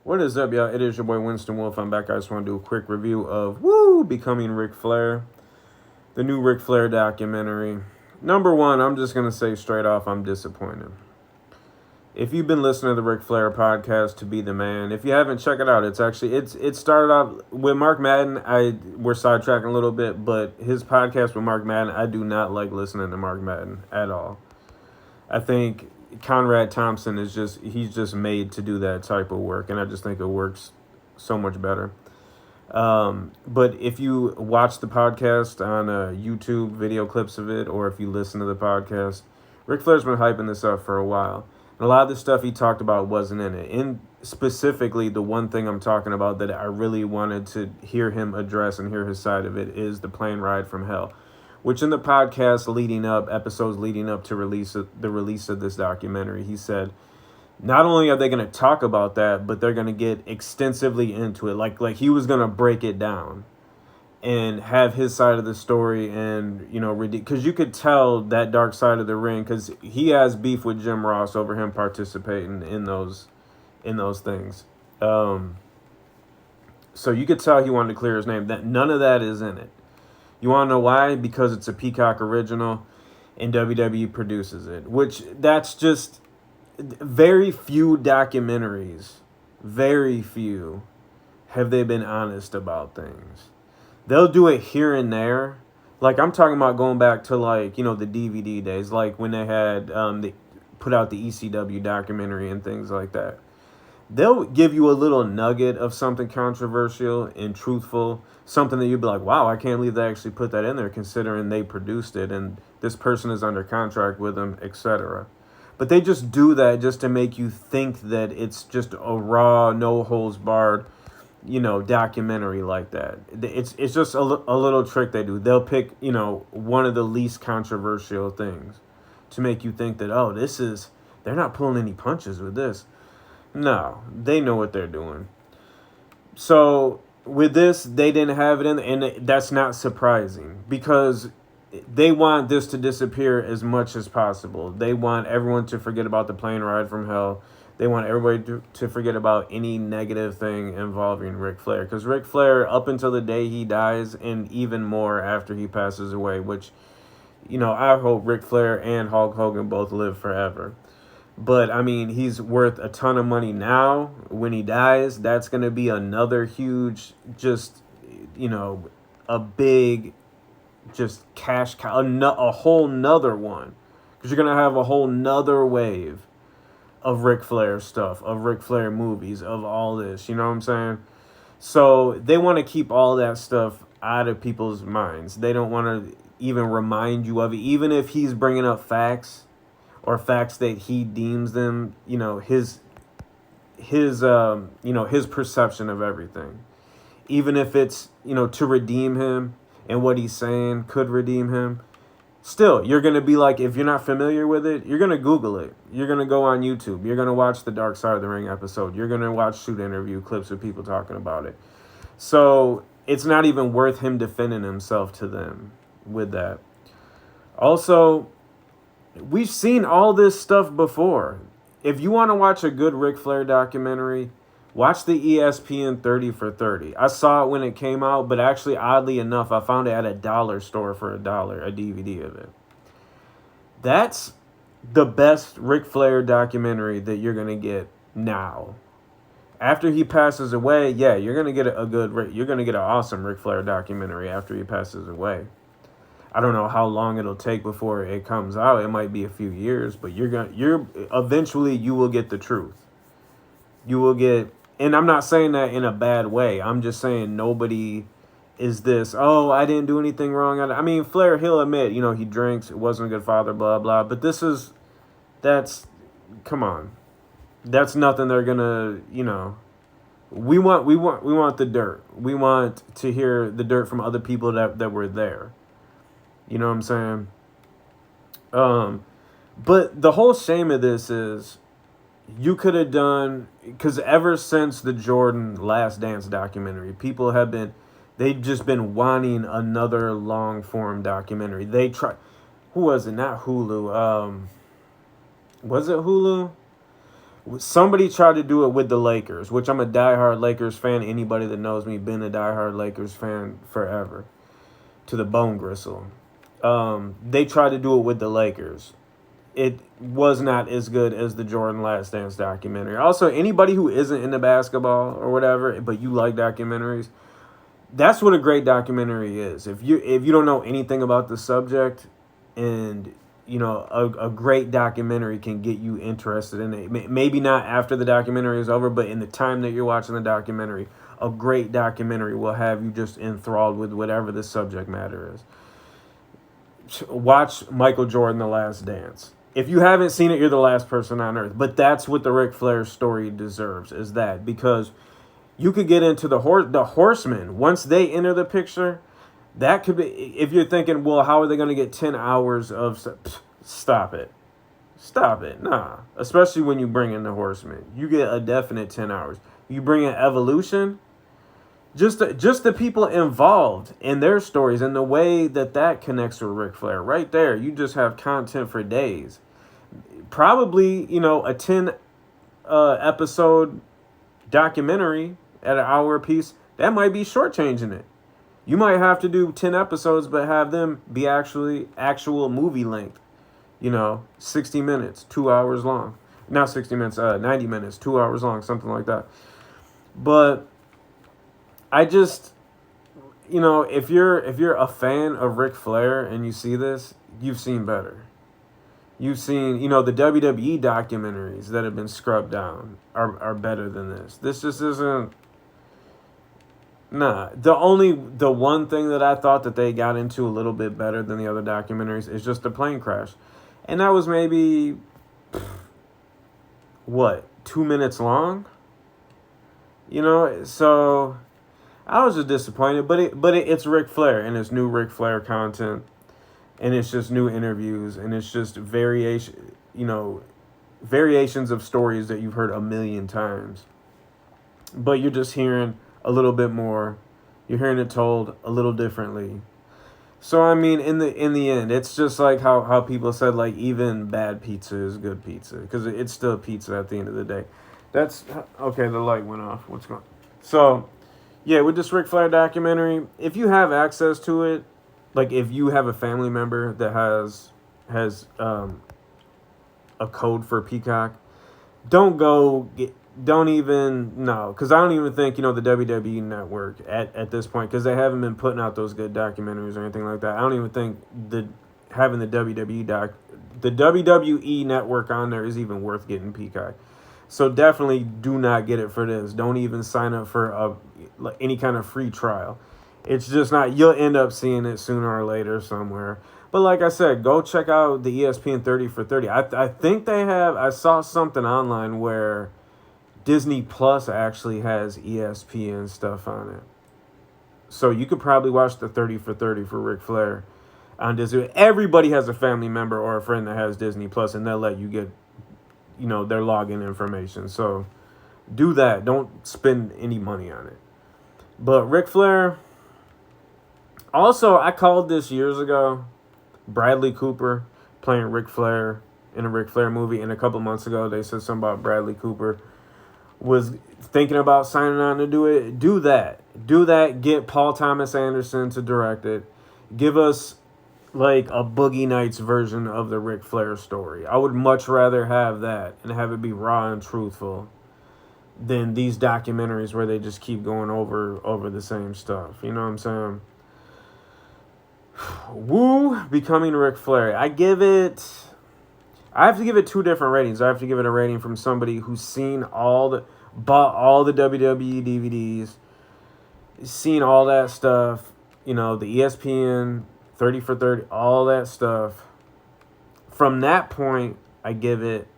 What is up, y'all? It is your boy Winston Wolf. I'm back. I just want to do a quick review of Woooooo Becoming Ric Flair, the new Ric Flair documentary. Number one, I'm just gonna say straight off, I'm disappointed. If you've been listening to the Ric Flair podcast, To Be the Man, if you haven't, check it out. It started off with Mark Madden. We're sidetracking a little bit, but his podcast with Mark Madden, I do not like listening to Mark Madden at all. I think Conrad Thompson he's just made to do that type of work, and I just think it works so much better. But if you watch the podcast on YouTube, video clips of it, or if you listen to the podcast, Ric Flair's been hyping this up for a while. And a lot of the stuff he talked about wasn't in it. And specifically, the one thing I'm talking about that I really wanted to hear him address and hear his side of it is the plane ride from hell, which in the podcast episodes leading up to the release of this documentary, he said not only are they going to talk about that, but they're going to get extensively into it. Like he was going to break it down and have his side of the story, and because you could tell that dark side of the ring, because he has beef with Jim Ross over him participating in those things. So you could tell he wanted to clear his name. That none of that is in it. You want to know why? Because it's a Peacock original and WWE produces it, which that's just very few documentaries, very few have they been honest about things. They'll do it here and there. Like I'm talking about going back to the DVD days, like when they had they put out the ECW documentary and things like that. They'll give you a little nugget of something controversial and truthful, something that you'd be like, wow, I can't believe they actually put that in there considering they produced it and this person is under contract with them, etc. But they just do that just to make you think that it's just a raw, no holds barred, documentary like that. It's just a little trick they do. They'll pick, one of the least controversial things to make you think that, oh, they're not pulling any punches with this. No, they know what they're doing. So with this, they didn't have it in, and that's not surprising because they want this to disappear as much as possible. They want everyone to forget about the plane ride from hell. They want everybody to forget about any negative thing involving Ric Flair. Because Ric Flair, up until the day he dies, and even more after he passes away, which, I hope Ric Flair and Hulk Hogan both live forever. But, I mean, he's worth a ton of money now. When he dies, that's going to be another huge, a big, cash cow, a whole nother one. Because you're going to have a whole nother wave of Ric Flair stuff, of Ric Flair movies, of all this. You know what I'm saying? So they want to keep all that stuff out of people's minds. They don't want to even remind you of it. Even if he's bringing up facts or facts that he deems them, his perception of everything. Even if it's, to redeem him and what he's saying could redeem him. Still, you're going to be like, if you're not familiar with it, you're going to Google it. You're going to go on YouTube. You're going to watch the Dark Side of the Ring episode. You're going to watch shoot interview clips of people talking about it. So it's not even worth him defending himself to them with that. Also, we've seen all this stuff before. If you want to watch a good Ric Flair documentary, watch the ESPN 30 for 30. I saw it when it came out, but actually, oddly enough, I found it at a dollar store for $1, a DVD of it. That's the best Ric Flair documentary that you're going to get now. After he passes away, yeah, you're going to get you're going to get an awesome Ric Flair documentary after he passes away. I don't know how long it'll take before it comes out. It might be a few years, but eventually you will get the truth. You will get, and I'm not saying that in a bad way. I'm just saying nobody is this, oh, I didn't do anything wrong. I mean, Flair, he'll admit, he drinks, it wasn't a good father, blah, blah. But come on. That's nothing they're gonna, we want the dirt. We want to hear the dirt from other people that were there. You know what I'm saying? But the whole shame of this is you could have done, because ever since the Jordan Last Dance documentary, they've just been wanting another long form documentary. Who was it? Not Hulu. Was it Hulu? Somebody tried to do it with the Lakers, which I'm a diehard Lakers fan. Anybody that knows me, been a diehard Lakers fan forever, to the bone gristle. They tried to do it with the Lakers. It was not as good as the Jordan Last Dance documentary. Also, anybody who isn't into basketball or whatever, but you like documentaries, that's what a great documentary is. If you don't know anything about the subject, and a great documentary can get you interested in it. Maybe not after the documentary is over, but in the time that you're watching the documentary, a great documentary will have you just enthralled with whatever the subject matter is. Watch Michael Jordan, The Last Dance. If you haven't seen it, you're the last person on earth. But that's what the Ric Flair story deserves, is that. Because you could get into the Horsemen. Once they enter the picture, that could be, if you're thinking, well, how are they going to get 10 hours of... Stop it. Stop it. Nah. Especially when you bring in the Horsemen. You get a definite 10 hours. You bring in Evolution... Just the people involved in their stories and the way that connects with Ric Flair. Right there, you just have content for days. Probably, a 10 episode documentary at an hour a piece, that might be shortchanging it. You might have to do 10 episodes, but have them be actual movie length. 60 minutes, 2 hours long. Not 60 minutes, 90 minutes, 2 hours long, something like that. But I just, if you're a fan of Ric Flair and you see this, you've seen better. You've seen, the WWE documentaries that have been scrubbed down are better than this. This just isn't. Nah. The one thing that I thought that they got into a little bit better than the other documentaries is just the plane crash. And that was maybe, 2 minutes long? So I was just disappointed, but it's Ric Flair, and it's new Ric Flair content, and it's just new interviews, and it's just variations of stories that you've heard a million times. But you're just hearing a little bit more. You're hearing it told a little differently. So I mean, in the end, it's just like how people said, like, even bad pizza is good pizza, because it's still pizza at the end of the day. That's okay. The light went off. What's going on? So. Yeah, with this Ric Flair documentary, if you have access to it, like if you have a family member that has a code for Peacock, because I don't even think, the WWE network at this point, because they haven't been putting out those good documentaries or anything like that. I don't even think having the WWE network on there is even worth getting Peacock. So definitely do not get it for this. Don't even sign up for any kind of free trial. It's just not. You'll end up seeing it sooner or later somewhere. But like I said, go check out the ESPN 30 for 30. I think they have. I saw something online where Disney Plus actually has ESPN stuff on it. So you could probably watch the 30 for 30 for Ric Flair on Disney. Everybody has a family member or a friend that has Disney Plus, and they'll let you get their login information. So do that. Don't spend any money on it. But Ric Flair, also, I called this years ago. Bradley Cooper playing Ric Flair in a Ric Flair movie. And a couple months ago, they said something about Bradley Cooper was thinking about signing on to do it. Do that. Get Paul Thomas Anderson to direct it. Give us like a Boogie Nights version of the Ric Flair story. I would much rather have that and have it be raw and truthful than these documentaries where they just keep going over the same stuff. You know what I'm saying? Woo, becoming Ric Flair. I have to give it two different ratings. I have to give it a rating from somebody who's bought all the WWE DVDs, seen all that stuff, the ESPN 30 for 30, all that stuff. From that point, I give it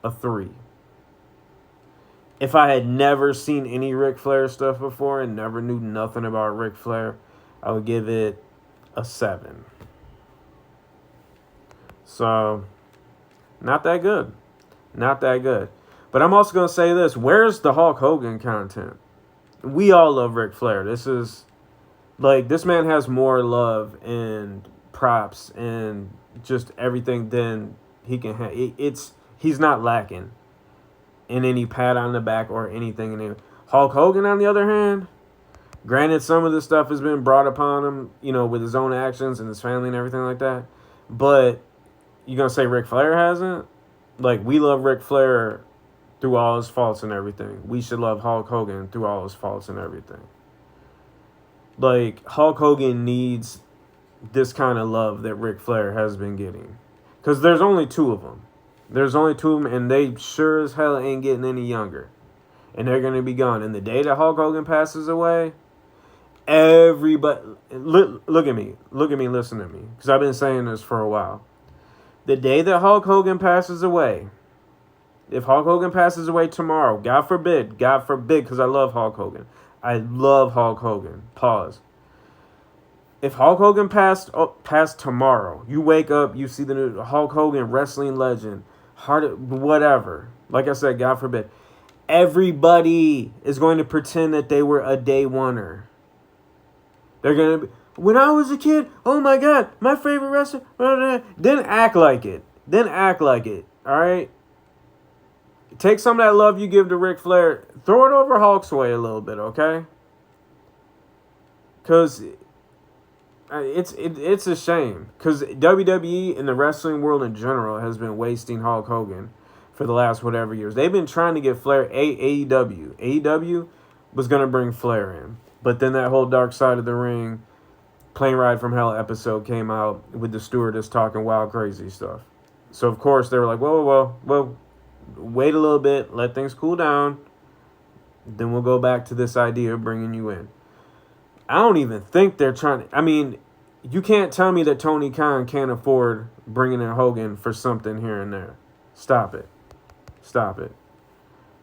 a 3. If I had never seen any Ric Flair stuff before and never knew nothing about Ric Flair, I would give it a 7. So, not that good. Not that good. But I'm also going to say this. Where's the Hulk Hogan content? We all love Ric Flair. This man has more love and props and just everything than he can have. It's He's not lacking in any pat on the back or anything. Hulk Hogan, on the other hand, granted, some of this stuff has been brought upon him, you know, with his own actions and his family and everything like that. But you gonna say Ric Flair hasn't? Like, we love Ric Flair through all his faults and everything. We should love Hulk Hogan through all his faults and everything. Like, Hulk Hogan needs this kind of love that Ric Flair has been getting. Because there's only two of them. There's only two of them, and they sure as hell ain't getting any younger. And they're going to be gone. And the day that Hulk Hogan passes away, everybody... Look at me, listen to me. Because I've been saying this for a while. The day that Hulk Hogan passes away, if Hulk Hogan passes away tomorrow, God forbid, because I love Hulk Hogan. I love Hulk Hogan. Pause. If Hulk Hogan passed tomorrow, you wake up, you see the new Hulk Hogan, wrestling legend, whatever. Like I said, God forbid. Everybody is going to pretend that they were a day oneer. They're going to be, when I was a kid, oh my God, my favorite wrestler. Then act like it. All right? Take some of that love you give to Ric Flair, throw it over Hulk's way a little bit, okay? Because it's a shame. Because WWE and the wrestling world in general has been wasting Hulk Hogan for the last whatever years. They've been trying to get Flair AEW. AEW was going to bring Flair in. But then that whole Dark Side of the Ring Plane Ride from Hell episode came out with the stewardess talking wild, crazy stuff. So, of course, they were like, well, wait a little bit, let things cool down, then we'll go back to this idea of bringing you in. I don't even think they're trying to... I mean, you can't tell me that Tony Khan can't afford bringing in Hogan for something here and there. Stop it.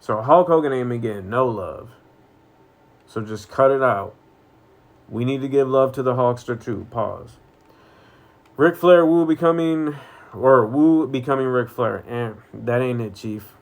So Hulk Hogan ain't been getting no love. So just cut it out. We need to give love to the Hulkster too. Pause. Ric Flair Woo becoming Ric Flair. That ain't it, Chief.